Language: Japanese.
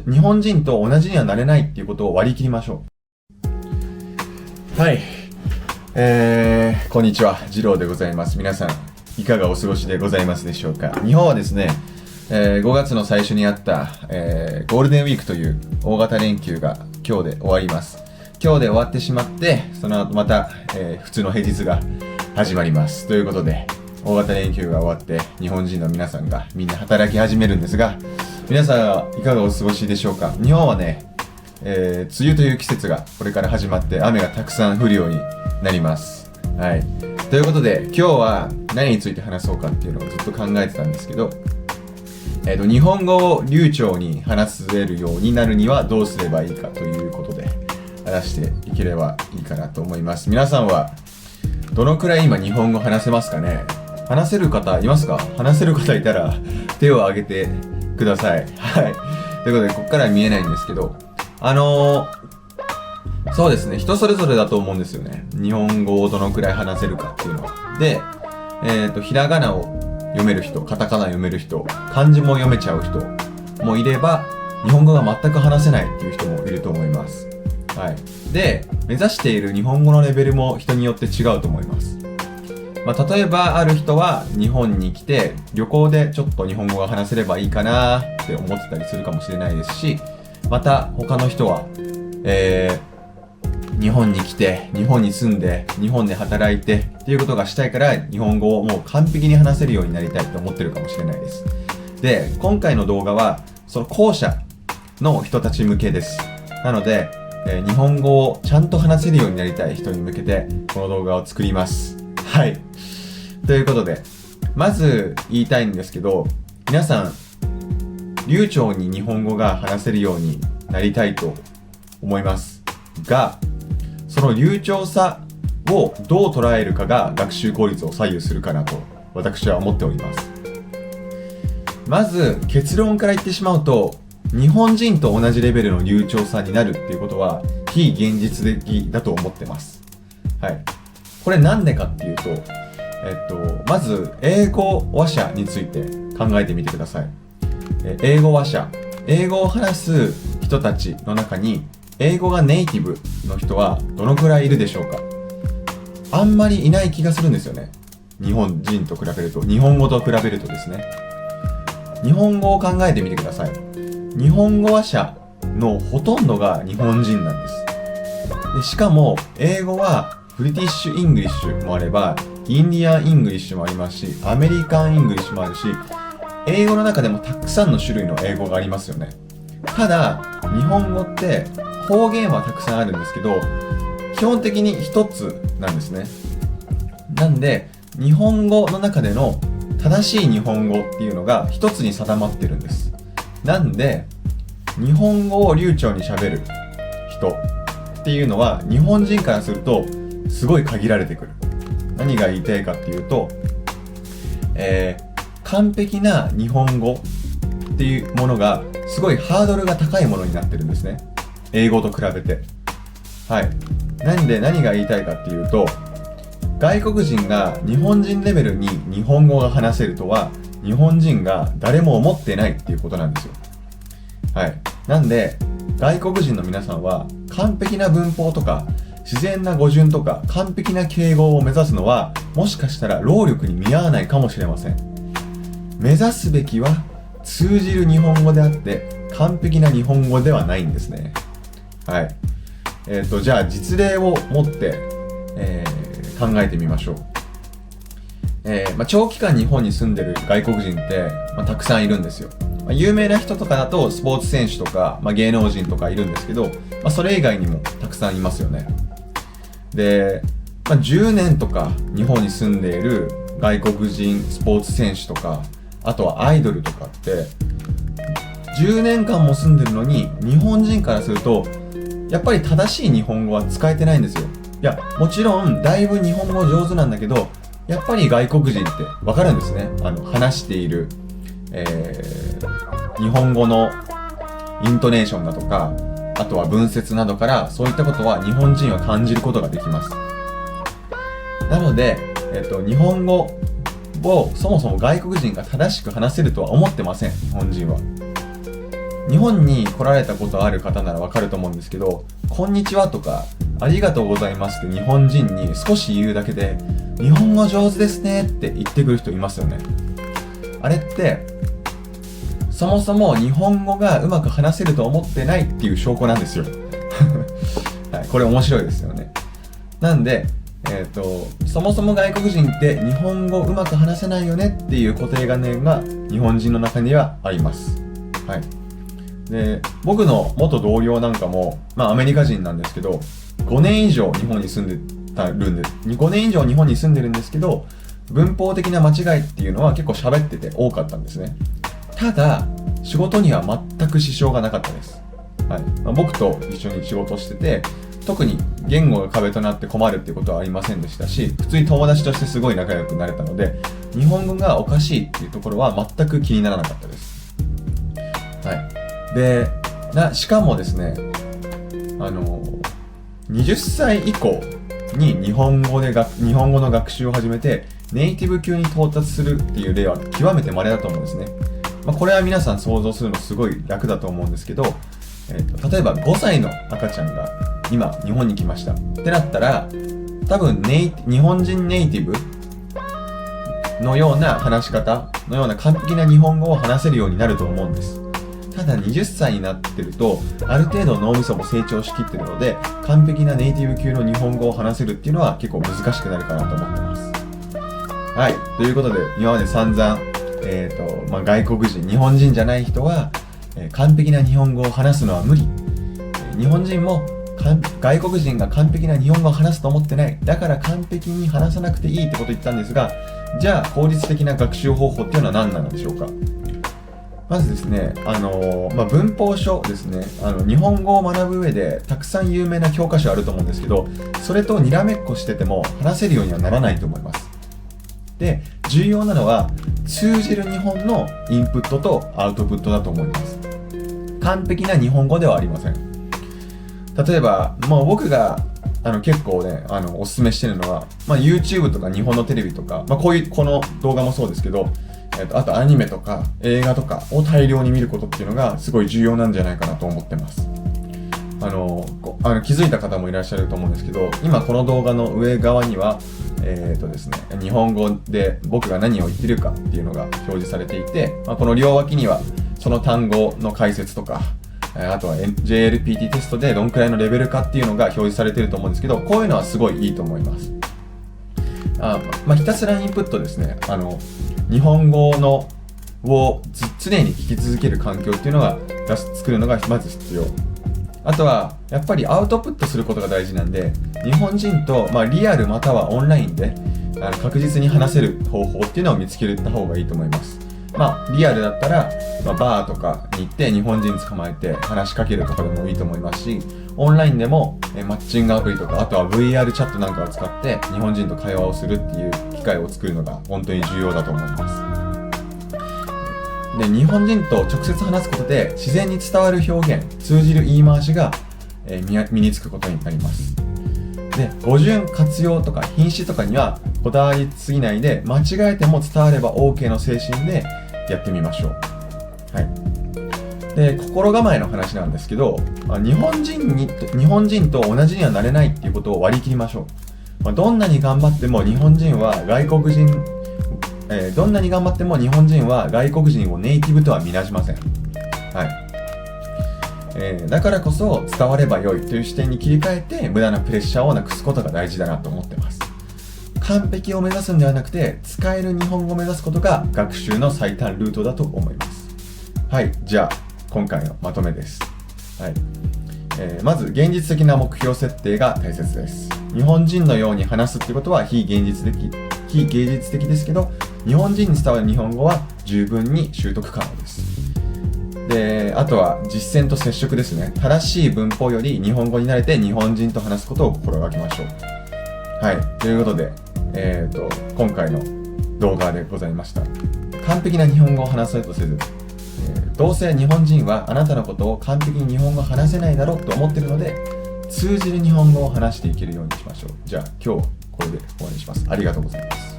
日本人と同じにはなれないっていうことを割り切りましょう。はい。こんにちは。次郎でございます。皆さん、いかがお過ごしでございますでしょうか。日本はですね、5月の最初にあった、ゴールデンウィークという大型連休が今日で終わります。今日で終わってしまって、その後また、普通の平日が始まります。ということで、大型連休が終わって、日本人の皆さんがみんな働き始めるんですが、皆さんはいかがお過ごしでしょうか。日本はね、梅雨という季節がこれから始まって雨がたくさん降るようになります。はい。ということで、今日は何について話そうかっていうのをずっと考えてたんですけど、日本語を流暢に話せるようになるにはどうすればいいかということで話していければいいかなと思います。皆さんはどのくらい今日本語話せますかね。話せる方いますか？話せる方いたら手を挙げてください。はい。ということで、ここからは見えないんですけど、そうですね、人それぞれだと思うんですよね。日本語をどのくらい話せるかっていうのは。で、ひらがなを読める人、カタカナ読める人、漢字も読めちゃう人もいれば、日本語が全く話せないっていう人もいると思います。はい。で、目指している日本語のレベルも人によって違うと思います。例えばある人は日本に来て旅行でちょっと日本語が話せればいいかなって思ってたりするかもしれないですし、また他の人は、日本に来て日本に住んで日本で働いてっていうことがしたいから日本語をもう完璧に話せるようになりたいと思ってるかもしれないです。で、今回の動画はその後者の人たち向けです。なので、日本語をちゃんと話せるようになりたい人に向けてこの動画を作ります。はい。ということで、まず言いたいんですけど、皆さん、流暢に日本語が話せるようになりたいと思いますが、その流暢さをどう捉えるかが学習効率を左右するかなと私は思っております。まず結論から言ってしまうと、日本人と同じレベルの流暢さになるっていうことは非現実的だと思ってます。はい。これなんでかっていうと、まず英語話者について考えてみてください。英語話者、英語を話す人たちの中に英語がネイティブの人はどのくらいいるでしょうか？あんまりいない気がするんですよね。日本人と比べると、日本語と比べるとですね。日本語を考えてみてください。日本語話者のほとんどが日本人なんです。でしかも英語はブリティッシュ・イングリッシュもあれば、インディアン・イングリッシュもありますし、アメリカン・イングリッシュもあるし、英語の中でもたくさんの種類の英語がありますよね。ただ、日本語って方言はたくさんあるんですけど、基本的に一つなんですね。なんで、日本語の中での正しい日本語っていうのが一つに定まってるんです。なんで、日本語を流暢に喋る人っていうのは日本人からするとすごい限られてくる。何が言いたいかっていうと、完璧な日本語っていうものがすごいハードルが高いものになってるんですね。英語と比べて。はい。なんで何が言いたいかっていうと、外国人が日本人レベルに日本語が話せるとは日本人が誰も思ってないっていうことなんですよ。はい。なんで外国人の皆さんは完璧な文法とか自然な語順とか完璧な敬語を目指すのはもしかしたら労力に見合わないかもしれません。目指すべきは通じる日本語であって完璧な日本語ではないんですね。はい。じゃあ実例を持って、考えてみましょう。長期間日本に住んでる外国人って、たくさんいるんですよ。有名な人とかだとスポーツ選手とか、芸能人とかいるんですけど、それ以外にもたくさんいますよね。で、10年とか日本に住んでいる外国人スポーツ選手とか、あとはアイドルとかって10年間も住んでるのに日本人からするとやっぱり正しい日本語は使えてないんですよ。いや、もちろんだいぶ日本語上手なんだけど、やっぱり外国人ってわかるんですね。話している、日本語のイントネーションだとか、あとは文節などからそういったことは日本人は感じることができます。なので、日本語をそもそも外国人が正しく話せるとは思ってません、日本人は。日本に来られたことある方ならわかると思うんですけど、こんにちはとかありがとうございますって日本人に少し言うだけで、日本語上手ですねって言ってくる人いますよね。あれってそもそも日本語がうまく話せると思ってないっていう証拠なんですよ。はい、これ面白いですよね。なんで、そもそも外国人って日本語うまく話せないよねっていう固定概念が日本人の中にはあります。はい。で、僕の元同僚なんかも、アメリカ人なんですけど、5年以上日本に住んでるんで、5年以上日本に住んでるんですけど、文法的な間違いっていうのは結構喋ってて多かったんですね。ただ、仕事には全く支障がなかったです。はい。僕と一緒に仕事をしてて、特に言語が壁となって困るっていうことはありませんでしたし、普通に友達としてすごい仲良くなれたので、日本語がおかしいっていうところは全く気にならなかったです。はい。で、しかもですね、20歳以降に日本語の学習を始めて、ネイティブ級に到達するっていう例は極めて稀だと思うんですね。これは皆さん想像するのすごい楽だと思うんですけど、例えば5歳の赤ちゃんが今日本に来ましたってなったら、多分日本人ネイティブのような話し方のような完璧な日本語を話せるようになると思うんです。ただ20歳になってると、ある程度脳みそも成長しきってるので、完璧なネイティブ級の日本語を話せるっていうのは結構難しくなるかなと思ってます。はい、ということで今まで散々、外国人、日本人じゃない人は、完璧な日本語を話すのは無理。日本人も外国人が完璧な日本語を話すと思ってない。だから完璧に話さなくていいってことを言ったんですが、じゃあ効率的な学習方法っていうのは何なのでしょうか。まずですね、文法書ですね、日本語を学ぶ上でたくさん有名な教科書あると思うんですけど、それとにらめっこしてても話せるようにはならないと思います。で、重要なのは通じる日本のインプットとアウトプットだと思います。完璧な日本語ではありません。例えば、僕が結構ね、おすすめしてるのは、YouTube とか日本のテレビとか、この動画もそうですけど、あとアニメとか映画とかを大量に見ることっていうのがすごい重要なんじゃないかなと思ってます。気づいた方もいらっしゃると思うんですけど、今この動画の上側には、ですね、日本語で僕が何を言ってるかっていうのが表示されていて、この両脇にはその単語の解説とか、あとは JLPT テストでどんくらいのレベルかっていうのが表示されていると思うんですけど、こういうのはすごいいいと思います。ひたすらインプットですね。日本語を常に聞き続ける環境っていうのが作るのがまず必要。あとはやっぱりアウトプットすることが大事なんで、日本人と、リアルまたはオンラインで確実に話せる方法っていうのを見つけた方がいいと思います。リアルだったら、バーとかに行って日本人捕まえて話しかけるとかでもいいと思いますし、オンラインでもマッチングアプリとか、あとは VR チャットなんかを使って日本人と会話をするっていう機会を作るのが本当に重要だと思います。で、日本人と直接話すことで自然に伝わる表現、通じる言い回しが身につくことになります。で、語順、活用とか品詞とかにはこだわりすぎないで、間違えても伝われば OK の精神でやってみましょう。はい。で、心構えの話なんですけど、日本人と同じにはなれないっていうことを割り切りましょう。どんなに頑張っても日本人は外国人をネイティブとは見なしません。はい。だからこそ伝われば良いという視点に切り替えて、無駄なプレッシャーをなくすことが大事だなと思ってます。完璧を目指すんではなくて、使える日本語を目指すことが学習の最短ルートだと思います。はい、じゃあ今回のまとめです。はい。まず現実的な目標設定が大切です。日本人のように話すってことは非芸術的ですけど、日本人に伝わる日本語は十分に習得可能です。で、あとは実践と接触ですね。正しい文法より日本語に慣れて日本人と話すことを心がけましょう。はい、ということで、今回の動画でございました。完璧な日本語を話そうとせず、どうせ日本人はあなたのことを完璧に日本語を話せないだろうと思っているので、通じる日本語を話していけるようにしましょう。じゃあ今日これで終わりにします。ありがとうございます。